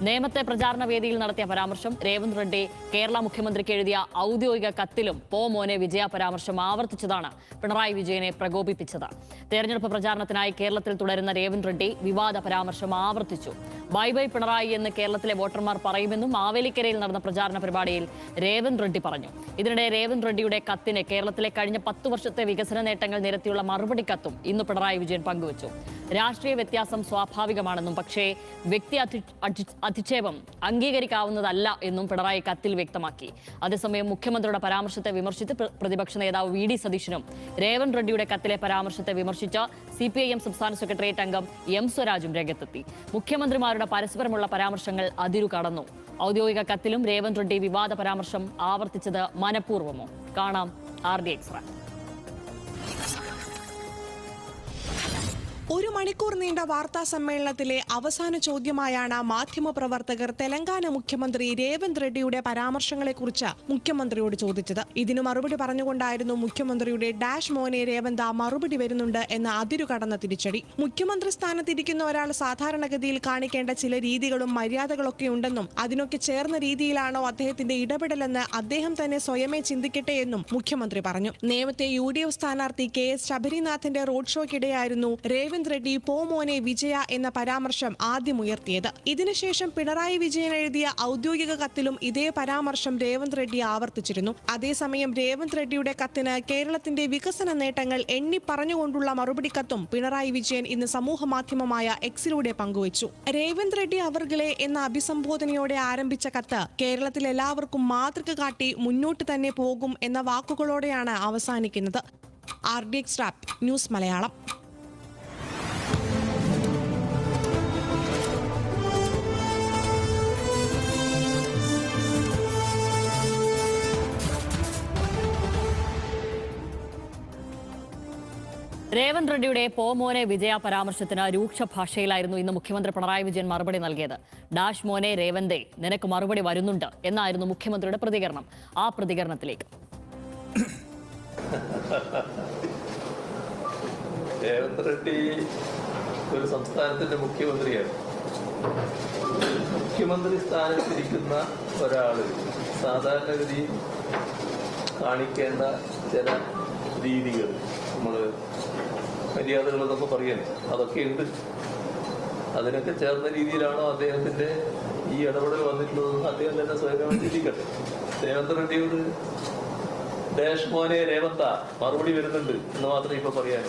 നേമത്തെ പ്രചാരണ വേദിയിൽ നടത്തിയ പരാമർശം രേവന്ത് റെഡ്ഡി കേരള മുഖ്യമന്ത്രിക്ക് എഴുതിയ ഔദ്യോഗിക കത്തിലും പോ മോനെ വിജയ പരാമർശം ആവർത്തിച്ചതാണ് പിണറായി വിജയനെ പ്രകോപിപ്പിച്ചത്. തെരഞ്ഞെടുപ്പ് പ്രചാരണത്തിനായി കേരളത്തിൽ തുടരുന്ന രേവന്ത് റെഡ്ഡി വിവാദ പരാമർശം ആവർത്തിച്ചു. ബൈ ബൈ പിണറായി എന്ന് കേരളത്തിലെ വോട്ടർമാർ പറയുമെന്നും മാവേലിക്കരയിൽ നടന്ന പ്രചാരണ പരിപാടിയിൽ രേവന്ത് റെഡ്ഡി പറഞ്ഞു. ഇതിനിടെ രേവന്ത് റെഡ്ഡിയുടെ കത്തിന് കേരളത്തിലെ കഴിഞ്ഞ 10 വർഷത്തെ വികസന നേട്ടങ്ങൾ നിരത്തിയുള്ള മറുപടി കത്തും ഇന്ന് പിണറായി വിജയൻ പങ്കുവച്ചു. രാഷ്ട്രീയ വ്യത്യാസം സ്വാഭാവികമാണെന്നും പക്ഷേ വ്യക്തി അധിക്ഷേപം അംഗീകരിക്കാവുന്നതല്ല എന്നും പിണറായി കത്തിൽ വ്യക്തമാക്കി. അതേസമയം മുഖ്യമന്ത്രിയുടെ പരാമർശത്തെ വിമർശിച്ച് പ്രതിപക്ഷ നേതാവ് വി.ഡി. സതീശനും രേവന്ത് റെഡ്ഡിയുടെ കത്തിലെ പരാമർശത്തെ വിമർശിച്ച CPIM സംസ്ഥാന സെക്രട്ടേറിയറ്റ് അംഗം M. സ്വരാജും രംഗത്തെത്തി. മുഖ്യമന്ത്രിമാരുടെ പരസ്പരമുള്ള പരാമർശങ്ങൾ അതിരു കടന്നു. ഔദ്യോഗിക കത്തിലും രേവന്ത് റെഡ്ഡി വിവാദ പരാമർശം ആവർത്തിച്ചത് മനഃപൂർവ്വമോ? കാണാം RD Extra. 1 മണിക്കൂർ നീണ്ട വാർത്താ സമ്മേളനത്തിലെ അവസാന ചോദ്യമായാണ് മാധ്യമപ്രവർത്തകർ തെലങ്കാന മുഖ്യമന്ത്രി രേവന്ത് റെഡ്ഡിയുടെ പരാമർശങ്ങളെക്കുറിച്ച് മുഖ്യമന്ത്രിയോട് ചോദിച്ചത്. ഇതിനു മറുപടി പറഞ്ഞുകൊണ്ടായിരുന്നു മുഖ്യമന്ത്രിയുടെ ഡാഷ് മോനെ രേവന്ത് മറുപടി വരുന്നുണ്ട് എന്ന അതിരുകടന്ന തിരിച്ചടി. മുഖ്യമന്ത്രി സ്ഥാനത്തിരിക്കുന്ന ഒരാൾ സാധാരണഗതിയിൽ കാണിക്കേണ്ട ചില രീതികളും മര്യാദകളൊക്കെ ഉണ്ടെന്നും അതിനൊക്കെ ചേർന്ന രീതിയിലാണോ അദ്ദേഹത്തിന്റെ ഇടപെടലെന്ന് അദ്ദേഹം തന്നെ സ്വയമേ ചിന്തിക്കട്ടെ എന്നും മുഖ്യമന്ത്രി പറഞ്ഞു. നേമത്തെ UDF സ്ഥാനാർത്ഥി KS ശബരിനാഥിന്റെ റോഡ് ഷോയ്ക്കിടെയായിരുന്നു രേവന്ത് റെഡ്ഡി പോ മോനെ വിജയ എന്ന പരാമർശം ആദ്യമുയർത്തിയത്. ഇതിനുശേഷം പിണറായി വിജയൻ എഴുതിയ ഔദ്യോഗിക കത്തിലും ഇതേ പരാമർശം രേവന്ത് റെഡ്ഡി ആവർത്തിച്ചിരുന്നു. അതേസമയം രേവന്ത് റെഡ്ഡിയുടെ കത്തിന് കേരളത്തിന്റെ വികസന നേട്ടങ്ങൾ എണ്ണി പറഞ്ഞുകൊണ്ടുള്ള മറുപടി കത്തും പിണറായി വിജയൻ ഇന്ന് സമൂഹ മാധ്യമമായ Xലൂടെ പങ്കുവച്ചു. രേവന്ത് റെഡ്ഡി അവർകളെ എന്ന അഭിസംബോധനയോടെ ആരംഭിച്ച കത്ത് കേരളത്തിൽ എല്ലാവർക്കും മാതൃക കാട്ടി മുന്നോട്ട് തന്നെ പോകും എന്ന വാക്കുകളോടെയാണ് അവസാനിക്കുന്നത്. RD Extra news Malayalam. Revanth റെഡ്ഡിയുടെ പോ മോനെ വിജയ പരാമർശത്തിന് രൂക്ഷ ഭാഷയിലായിരുന്നു ഇന്ന് മുഖ്യമന്ത്രി പിണറായി വിജയൻ മറുപടി നൽകിയത്. ഡാഷ് മോനെ രേവന്തേ, നിനക്ക് മറുപടി വരുന്നുണ്ട് എന്നായിരുന്നു മുഖ്യമന്ത്രിയുടെ പ്രതികരണം. ആ പ്രതികരണത്തിലേക്ക്. രേവന്ത് റെഡ്ഡി ഒരു സംസ്ഥാനത്തിന്റെ മുഖ്യമന്ത്രിയാണ്. മുഖ്യമന്ത്രി സ്ഥാനത്തിരിക്കുന്ന ഒരാള് സാധാരണഗതി കാണിക്കേണ്ട ചില രീതികൾ, നമ്മള് മര്യാദകളെന്നൊക്കെ പറയുന്നത്, അതൊക്കെ ഉണ്ട്. അതിനൊക്കെ ചേർന്ന രീതിയിലാണോ അദ്ദേഹത്തിന്റെ ഈ ഇടപെടൽ വന്നിട്ടുള്ളതെന്ന് അദ്ദേഹം തന്നെ സ്വയം ചിന്തിക്കട്ടെ. രേവന്ത് റെഡ്ഡിയോട് ഡാഷ് മോനെ രേവന്ത മറുപടി വരുന്നുണ്ട് എന്ന് മാത്രമേ ഇപ്പൊ പറയാൻ.